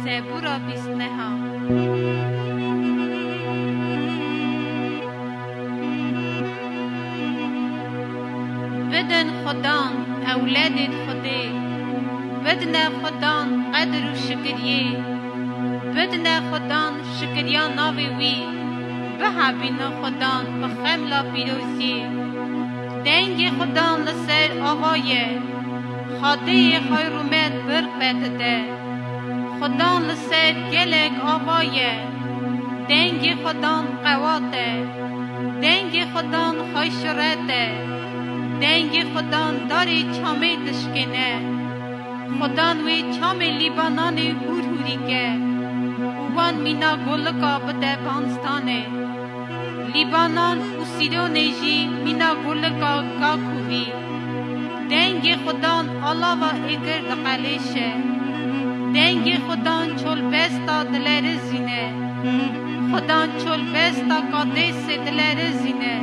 Sebura bisneha بدن خدان اولاد خدای بدن خدان قدر و شکریه بدن خدان شکریا ناوی وی به بین خدان بخملا پیروزی دنگ خدان لسر آقای خاده خای رومت برق بده خدان لسر گلک آقای دنگ خدان قواته دنگ خدان خای شرته دنگ خدان داری چامه دشکنه خدان وی چامه لیبانانی هور هوری که وان مینا گلکا بده پانستانه لیبانان و سیرونیجی مینا گلکا گاکوی دنگ خدان آلاوا اگر دقلیشه دنگ خدان چول بستا دلر زینه خدان چول بستا قادس دلر زینه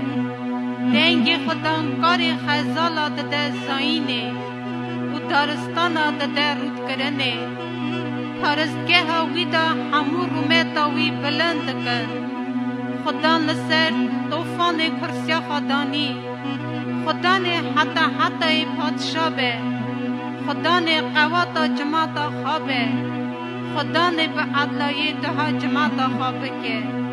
دنگ خدان کاری خزالا دده زاینه و دارستانا دده رود کرنه پارستگه هاوی دا همور رومتاوی بلند کن خدان لسر توفان کرسیا خدانی خدان حتی پادشاه به خدان قواتا جماعتا خوابه خدان به عدلای دها جماعتا خوابه که